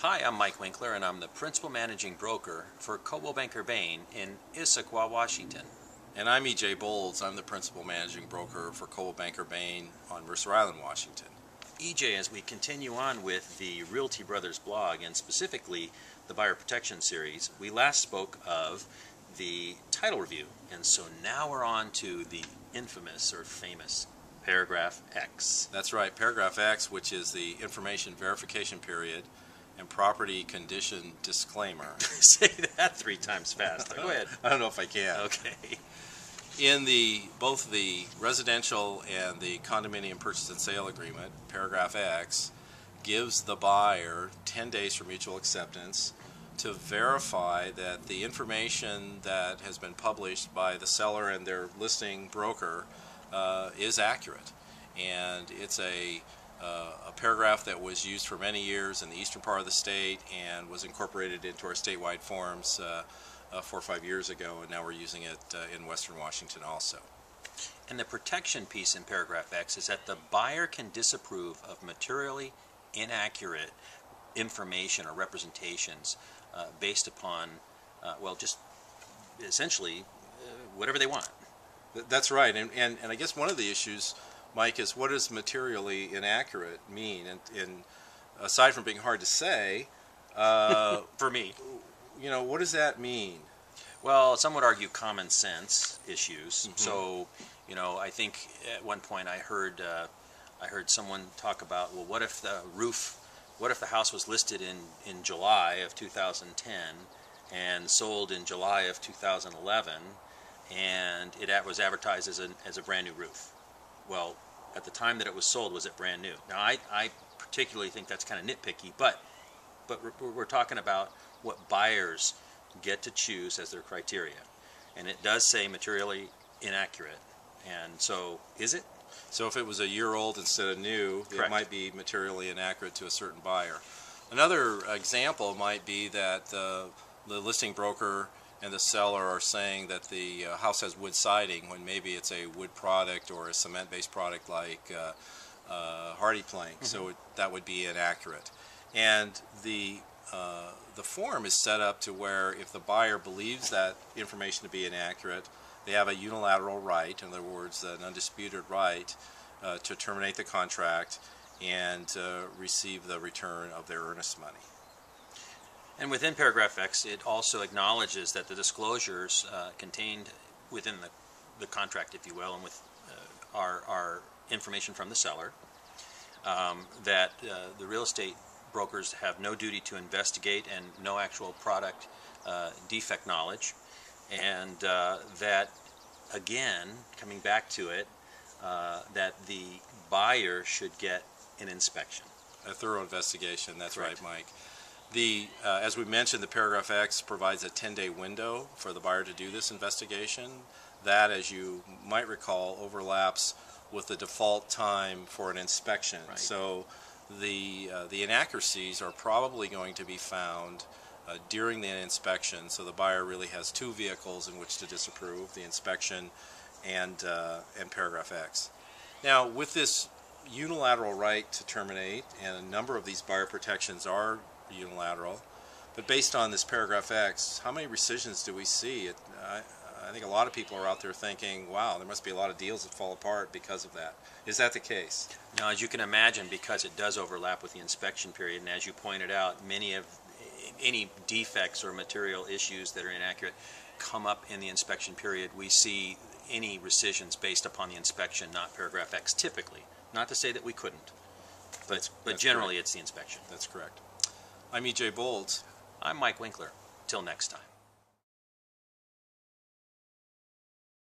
Hi, I'm Mike Winkler, and I'm the Principal Managing Broker for Coldwell Banker Bain in Issaquah, Washington. And I'm E.J. Bolds. I'm the Principal Managing Broker for Coldwell Banker Bain on Mercer Island, Washington. EJ, as we continue on with the Realty Brothers blog, and specifically the Buyer Protection Series, we last spoke of the title review, and so now we're on to the infamous or famous Paragraph X. That's right, Paragraph X, which is the information verification period and property condition disclaimer. Say that 3 times fast. Go ahead. I don't know if I can. Okay. In both the residential and the condominium purchase and sale agreement, Paragraph X gives the buyer 10 days for mutual acceptance to verify that the information that has been published by the seller and their listing broker is accurate. And it's a paragraph that was used for many years in the eastern part of the state and was incorporated into our statewide forms 4 or 5 years ago, and now we're using it in western Washington also. And the protection piece in Paragraph X is that the buyer can disapprove of materially inaccurate information or representations based upon, well, just essentially whatever they want. That's right, and I guess one of the issues, Mike, is what does materially inaccurate mean? And aside from being hard to say, for me, you know, what does that mean? Well, some would argue common sense issues. Mm-hmm. So, you know, I think at one point I heard someone talk about, well, what if the house was listed in July of 2010 and sold in July of 2011, and it was advertised as a brand new roof? Well, at the time that it was sold, was it brand new? Now, I particularly think that's kind of nitpicky, but we're talking about what buyers get to choose as their criteria, and it does say materially inaccurate. And so, is it? So if it was a year old instead of new, Correct. It might be materially inaccurate to a certain buyer. Another example might be that the listing broker and the seller are saying that the house has wood siding when maybe it's a wood product or a cement-based product like hardy plank. Mm-hmm. So that would be inaccurate. And the form is set up to where if the buyer believes that information to be inaccurate, they have a unilateral right, in other words, an undisputed right, to terminate the contract and receive the return of their earnest money. And within Paragraph X, it also acknowledges that the disclosures contained within the contract, if you will, and with our information from the seller, that the real estate brokers have no duty to investigate and no actual product defect knowledge, and that, again, coming back to it, that the buyer should get an inspection. A thorough investigation, that's right, Mike. As we mentioned, the Paragraph X provides a 10-day window for the buyer to do this investigation. That, as you might recall, overlaps with the default time for an inspection. Right. So the inaccuracies are probably going to be found during the inspection, so the buyer really has 2 vehicles in which to disapprove, the inspection and Paragraph X. Now, with this unilateral right to terminate, and a number of these buyer protections are unilateral, but based on this Paragraph X, how many rescissions do we see? I think a lot of people are out there thinking, wow, there must be a lot of deals that fall apart because of that. Is that the case? Now, as you can imagine, because it does overlap with the inspection period, and as you pointed out, any defects or material issues that are inaccurate come up in the inspection period. We see any rescissions based upon the inspection, not Paragraph X, typically. Not to say that we couldn't, but generally correct. It's the inspection. That's correct. I'm E.J. Bolds. I'm Mike Winkler. Till next time.